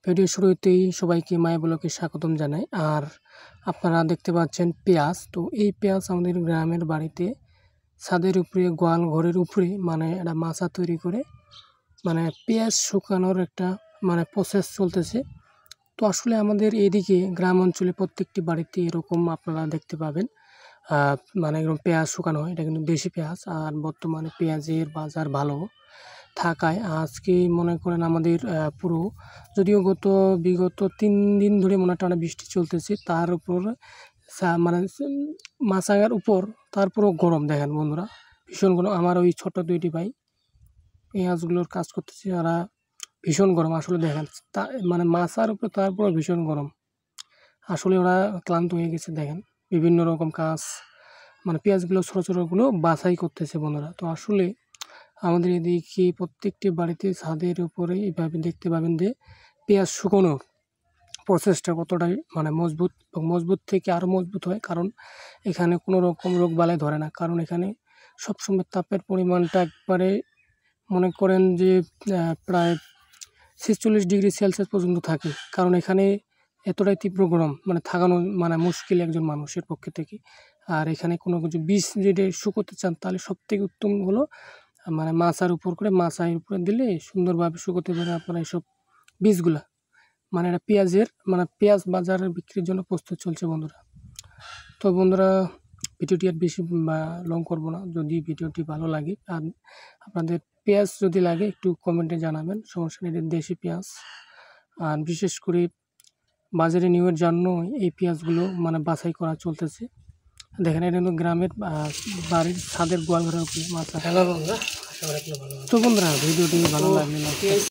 Video শুরুতেই সবাইকে মায়া ব্লগে স্বাগতম জানাই। আর আপনারা দেখতে পাচ্ছেন পেঁয়াজ। তো এই পেঁয়াজ আমাদের গ্রামের বাড়িতে ছাদের উপরে গোয়াল ঘরের উপরে একটা মাচা তৈরি করে পেঁয়াজ শুকানোর একটা প্রসেস চলতেছে। তো আসলে আমাদের এইদিকে গ্রাম অঞ্চলে প্রত্যেকটি বাড়িতে এরকম আপনারা দেখতে পাবেন। এরকম পেঁয়াজ শুকানো হয়। এটা কিন্তু দেশি পেঁয়াজ। আর বর্তমানে পেঁয়াজের বাজার ভালো থাকায় আজকে মনে করেন আমাদের পুরো যদিও বিগত ৩ দিন ধরে টানা বৃষ্টি চলতেছে, তার উপর মাচার উপর তারপরেও গরম দেখেন বন্ধুরা, ভীষণ গরম। আমার ওই ছোট ২টি ভাই পেঁয়াজগুলোর কাজ করতেছে, ওরা ভীষণ গরম আসলে দেখেন মাচার উপরে তারপরেও ভীষণ গরম। আসলে ওরা ক্লান্ত হয়ে গেছে দেখেন, বিভিন্ন রকম কাজ পেঁয়াজগুলো ছোটোগুলো বাছাই করতেছে বন্ধুরা। তো আসলে আমাদের এদিকে প্রত্যেকটি বাড়িতে ছাদের উপরে এভাবে দেখতে পাবেন যে পেঁয়াজ শুকানোর প্রসেসটা কতটাই মজবুত, এবং মজবুত থেকে আরও মজবুত হয়, কারণ এখানে কোনো রকম রোগবালাই ধরে না। কারণ এখানে সবসময় তাপের পরিমাণটা একবারে মনে করেন যে প্রায় ৪৬ ডিগ্রি সেলসিয়াস পর্যন্ত থাকে। কারণ এখানে এতটাই তীব্র গরম থাকানো মুশকিল একজন মানুষের পক্ষে থেকে। আর এখানে কোনো কিছু বীজ যদি শুকোতে চান তাহলে সবথেকে উত্তম হলো মাচার উপর করে, মাচার উপরে দিলে সুন্দরভাবে শুকোতে পারে আপনারা এইসব বীজগুলা। এটা পেঁয়াজের পেঁয়াজ বাজারে বিক্রির জন্য প্রস্তুত চলছে বন্ধুরা। তো বন্ধুরা, ভিডিওটি আর বেশি লং করব না। যদি ভিডিওটি ভালো লাগে আর আপনাদের পেঁয়াজ যদি লাগে একটু কমেন্টে জানাবেন, সমস্যা নেই। দেশি পেঁয়াজ, আর বিশেষ করে বাজারে নেওয়ার জন্য এই পেঁয়াজগুলো বাছাই করা চলতেছে। দেখেন এটা কিন্তু গ্রামের বাড়ির ছাদের গোয়াল ঘরের উপরে মাচা। তো বন্ধুরা, ভিডিওটি ভালো লাগলে